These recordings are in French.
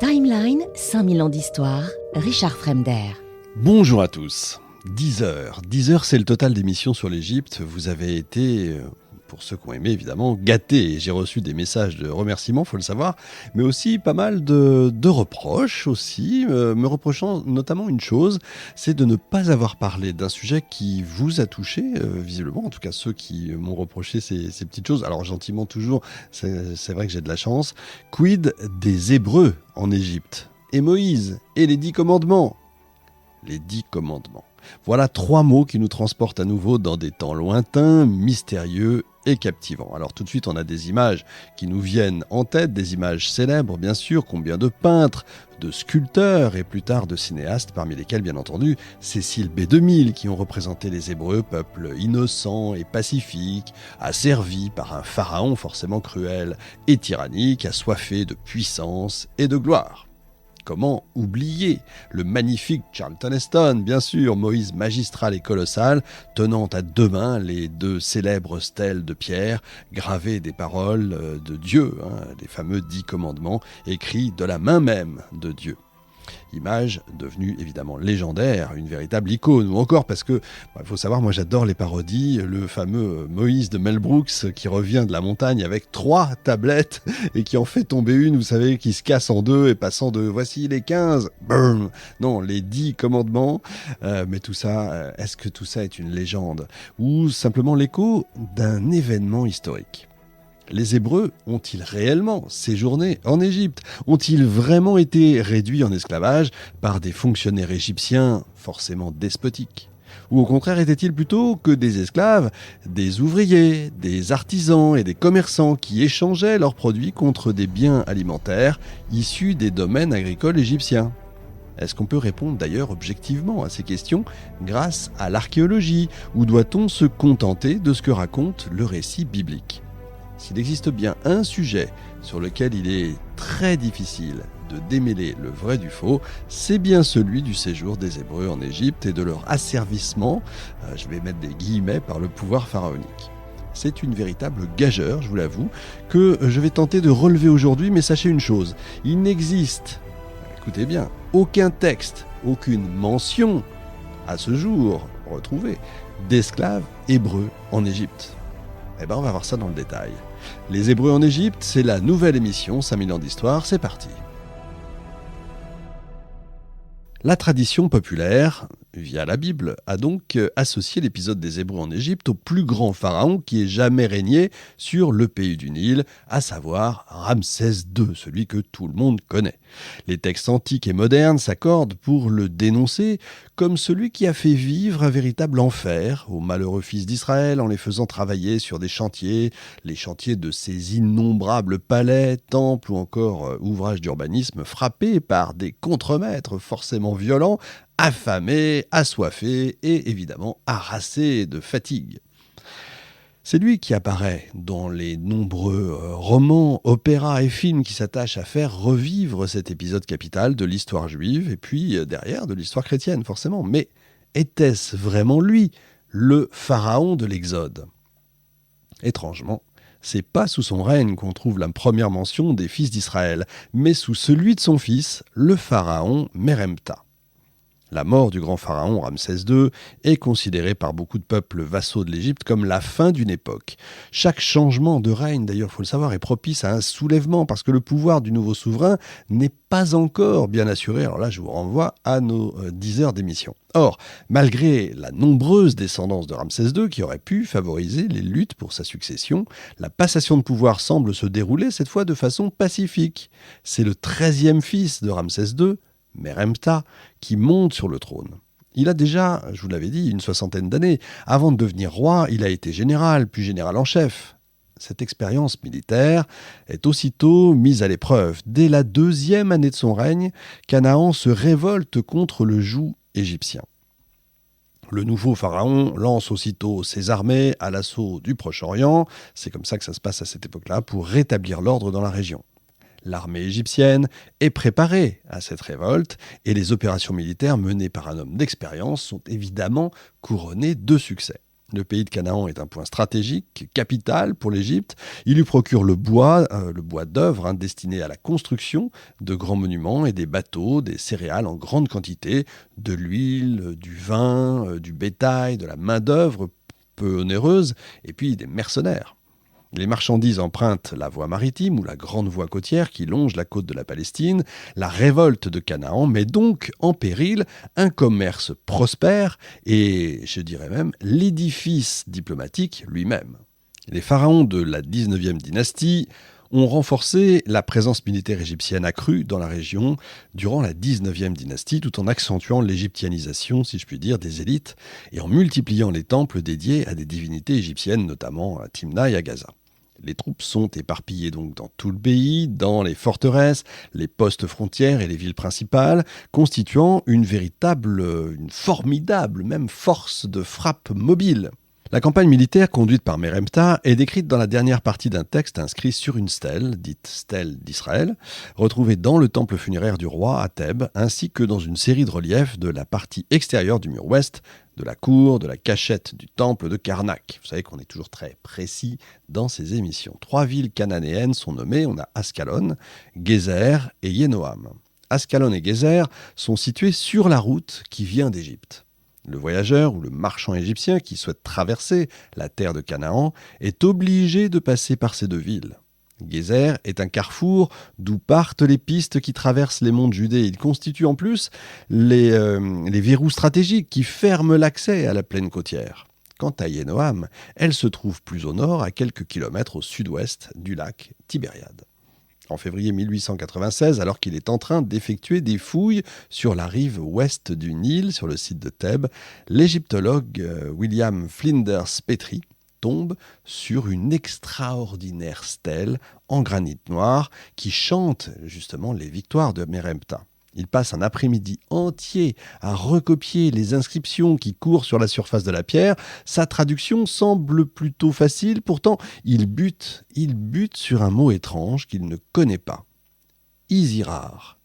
Timeline, 5000 ans d'histoire, Richard Fremder. Bonjour à tous. 10 heures. 10 heures, c'est le total d'émissions sur l'Égypte. Vous avez été, pour ceux qui ont aimé évidemment, gâtés. J'ai reçu des messages de remerciements, faut le savoir, mais aussi pas mal de reproches aussi, me reprochant notamment une chose, c'est de ne pas avoir parlé d'un sujet qui vous a touché, visiblement, en tout cas ceux qui m'ont reproché ces petites choses. Alors gentiment toujours, c'est vrai que j'ai de la chance. Quid des Hébreux en Égypte? Et Moïse? Et les 10 commandements? Les 10 commandements. Voilà 3 mots qui nous transportent à nouveau dans des temps lointains, mystérieux et captivants. Alors tout de suite, on a des images qui nous viennent en tête, des images célèbres bien sûr, combien de peintres, de sculpteurs et plus tard de cinéastes, parmi lesquels bien entendu Cécile B2000, qui ont représenté les Hébreux, peuple innocent et pacifique, asservi par un pharaon forcément cruel et tyrannique, assoiffé de puissance et de gloire. Comment oublier le magnifique Charlton Heston, bien sûr, Moïse magistral et colossal, tenant à 2 mains les 2 célèbres stèles de pierre, gravées des paroles de Dieu, les fameux 10 commandements, écrits de la main même de Dieu. Image devenue évidemment légendaire, une véritable icône, ou encore parce que, il faut savoir, moi j'adore les parodies, le fameux Moïse de Mel Brooks qui revient de la montagne avec 3 tablettes et qui en fait tomber une, vous savez, qui se casse en 2 et passant de voici les 15, boum, non, les 10 commandements, mais tout ça, est-ce que tout ça est une légende ou simplement l'écho d'un événement historique ? Les Hébreux ont-ils réellement séjourné en Égypte? Ont-ils vraiment été réduits en esclavage par des fonctionnaires égyptiens forcément despotiques? Ou au contraire étaient-ils plutôt que des esclaves, des ouvriers, des artisans et des commerçants qui échangeaient leurs produits contre des biens alimentaires issus des domaines agricoles égyptiens? Est-ce qu'on peut répondre d'ailleurs objectivement à ces questions grâce à l'archéologie, ou doit-on se contenter de ce que raconte le récit biblique? S'il existe bien un sujet sur lequel il est très difficile de démêler le vrai du faux, c'est bien celui du séjour des Hébreux en Égypte et de leur asservissement, je vais mettre des guillemets, par le pouvoir pharaonique. C'est une véritable gageure, je vous l'avoue, que je vais tenter de relever aujourd'hui, mais sachez une chose, il n'existe, écoutez bien, aucun texte, aucune mention, à ce jour retrouvée, d'esclaves hébreux en Égypte. Eh bien, on va voir ça dans le détail. Les Hébreux en Égypte, c'est la nouvelle émission 5000 ans d'histoire, c'est parti. La tradition populaire, via la Bible, a donc associé l'épisode des Hébreux en Égypte au plus grand pharaon qui ait jamais régné sur le pays du Nil, à savoir Ramsès II, celui que tout le monde connaît. Les textes antiques et modernes s'accordent pour le dénoncer comme celui qui a fait vivre un véritable enfer aux malheureux fils d'Israël en les faisant travailler sur des chantiers, les chantiers de ces innombrables palais, temples ou encore ouvrages d'urbanisme frappés par des contremaîtres forcément violents, affamés, assoiffés et évidemment harassés de fatigue. C'est lui qui apparaît dans les nombreux romans, opéras et films qui s'attachent à faire revivre cet épisode capital de l'histoire juive et puis derrière de l'histoire chrétienne forcément. Mais était-ce vraiment lui, le pharaon de l'Exode ? Étrangement, c'est pas sous son règne qu'on trouve la première mention des fils d'Israël, mais sous celui de son fils, le pharaon Meremptah. La mort du grand pharaon Ramsès II est considérée par beaucoup de peuples vassaux de l'Égypte comme la fin d'une époque. Chaque changement de règne, d'ailleurs, il faut le savoir, est propice à un soulèvement parce que le pouvoir du nouveau souverain n'est pas encore bien assuré. Alors là, je vous renvoie à nos 10 heures d'émission. Or, malgré la nombreuse descendance de Ramsès II qui aurait pu favoriser les luttes pour sa succession, la passation de pouvoir semble se dérouler cette fois de façon pacifique. C'est le 13e fils de Ramsès II, Meremptah, qui monte sur le trône. Il a déjà, je vous l'avais dit, une 60aine d'années. Avant de devenir roi, il a été général, puis général en chef. Cette expérience militaire est aussitôt mise à l'épreuve. Dès la 2e année de son règne, Canaan se révolte contre le joug égyptien. Le nouveau pharaon lance aussitôt ses armées à l'assaut du Proche-Orient. C'est comme ça que ça se passe à cette époque-là, pour rétablir l'ordre dans la région. L'armée égyptienne est préparée à cette révolte et les opérations militaires menées par un homme d'expérience sont évidemment couronnées de succès. Le pays de Canaan est un point stratégique, capital pour l'Égypte. Il lui procure le bois d'œuvre destiné à la construction de grands monuments et des bateaux, des céréales en grande quantité, de l'huile, du vin, du bétail, de la main-d'œuvre peu onéreuse, et puis des mercenaires. Les marchandises empruntent la voie maritime ou la grande voie côtière qui longe la côte de la Palestine. La révolte de Canaan met donc en péril un commerce prospère et, je dirais même, l'édifice diplomatique lui-même. Les pharaons de la 19e dynastie ont renforcé la présence militaire égyptienne accrue dans la région durant la 19e dynastie, tout en accentuant l'égyptianisation, si je puis dire, des élites et en multipliant les temples dédiés à des divinités égyptiennes, notamment à Timna et à Gaza. Les troupes sont éparpillées donc dans tout le pays, dans les forteresses, les postes frontières et les villes principales, constituant une formidable même force de frappe mobile. La campagne militaire conduite par Meremptah est décrite dans la dernière partie d'un texte inscrit sur une stèle, dite stèle d'Israël, retrouvée dans le temple funéraire du roi à Thèbes, ainsi que dans une série de reliefs de la partie extérieure du mur ouest, de la cour, de la cachette du temple de Karnak. Vous savez qu'on est toujours très précis dans ces émissions. 3 villes cananéennes sont nommées, on a Ascalon, Gézer et Yénoam. Ascalon et Gézer sont situées sur la route qui vient d'Égypte. Le voyageur ou le marchand égyptien qui souhaite traverser la terre de Canaan est obligé de passer par ces 2 villes. Gézer est un carrefour d'où partent les pistes qui traversent les monts de Judée. Il constitue en plus les verrous stratégiques qui ferment l'accès à la plaine côtière. Quant à Yénoam, elle se trouve plus au nord, à quelques kilomètres au sud-ouest du lac Tibériade. En février 1896, alors qu'il est en train d'effectuer des fouilles sur la rive ouest du Nil, sur le site de Thèbes, l'égyptologue William Flinders Petrie tombe sur une extraordinaire stèle en granit noir qui chante justement les victoires de Meremptah. Il passe un après-midi entier à recopier les inscriptions qui courent sur la surface de la pierre. Sa traduction semble plutôt facile, pourtant il bute sur un mot étrange qu'il ne connaît pas. Isirar.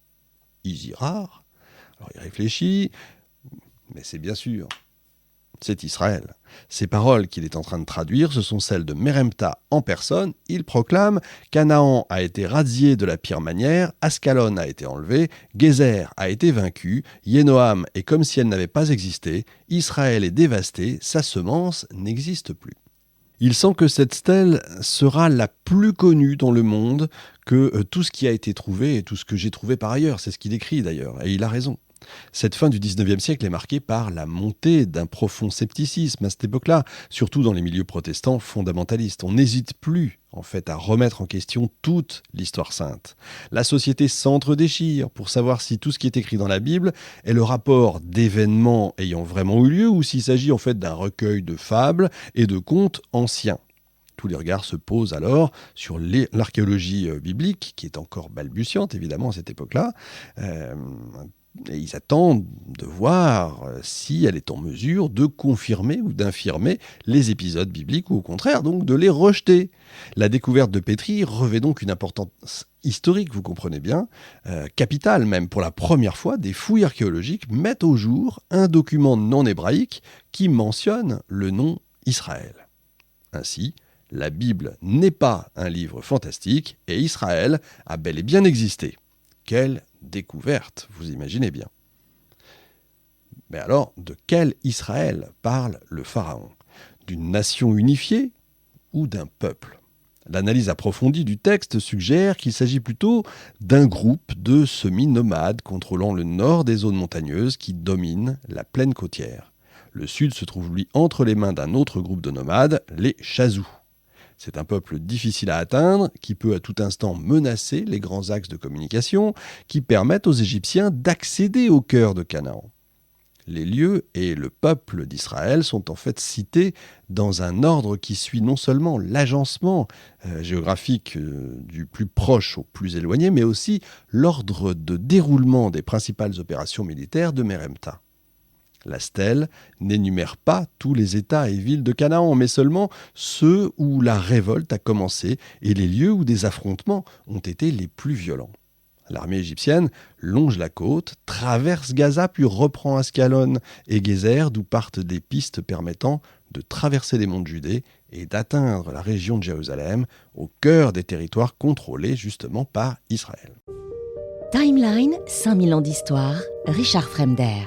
Isirar ? Alors il réfléchit, mais c'est bien sûr, c'est Israël. Ces paroles qu'il est en train de traduire, ce sont celles de Meremptah en personne. Il proclame « Canaan a été razzié de la pire manière, Ascalon a été enlevé, Gézer a été vaincu, Yénoam est comme si elle n'avait pas existé, Israël est dévasté, sa semence n'existe plus. » Il sent que cette stèle sera la plus connue dans le monde que tout ce qui a été trouvé et tout ce que j'ai trouvé par ailleurs. C'est ce qu'il écrit d'ailleurs, et il a raison. Cette fin du 19e siècle est marquée par la montée d'un profond scepticisme à cette époque-là, surtout dans les milieux protestants fondamentalistes. On n'hésite plus, en fait, à remettre en question toute l'histoire sainte. La société s'entre-déchire pour savoir si tout ce qui est écrit dans la Bible est le rapport d'événements ayant vraiment eu lieu ou s'il s'agit en fait d'un recueil de fables et de contes anciens. Tous les regards se posent alors sur l'archéologie biblique, qui est encore balbutiante évidemment à cette époque-là, et ils attendent de voir si elle est en mesure de confirmer ou d'infirmer les épisodes bibliques ou au contraire donc de les rejeter. La découverte de Petrie revêt donc une importance historique, vous comprenez bien, capitale même. Pour la première fois, des fouilles archéologiques mettent au jour un document non hébraïque qui mentionne le nom Israël. Ainsi, la Bible n'est pas un livre fantastique et Israël a bel et bien existé. Quelle découverte, vous imaginez bien. Mais alors, de quel Israël parle le pharaon ? D'une nation unifiée ou d'un peuple ? L'analyse approfondie du texte suggère qu'il s'agit plutôt d'un groupe de semi-nomades contrôlant le nord des zones montagneuses qui dominent la plaine côtière. Le sud se trouve lui entre les mains d'un autre groupe de nomades, les Chazous. C'est un peuple difficile à atteindre, qui peut à tout instant menacer les grands axes de communication, qui permettent aux Égyptiens d'accéder au cœur de Canaan. Les lieux et le peuple d'Israël sont en fait cités dans un ordre qui suit non seulement l'agencement géographique du plus proche au plus éloigné, mais aussi l'ordre de déroulement des principales opérations militaires de Meremptah. La stèle n'énumère pas tous les États et villes de Canaan, mais seulement ceux où la révolte a commencé et les lieux où des affrontements ont été les plus violents. L'armée égyptienne longe la côte, traverse Gaza puis reprend Ascalon et Gézer, d'où partent des pistes permettant de traverser les monts de Judée et d'atteindre la région de Jérusalem, au cœur des territoires contrôlés justement par Israël. Timeline, 5000 ans d'histoire, Richard Fremder.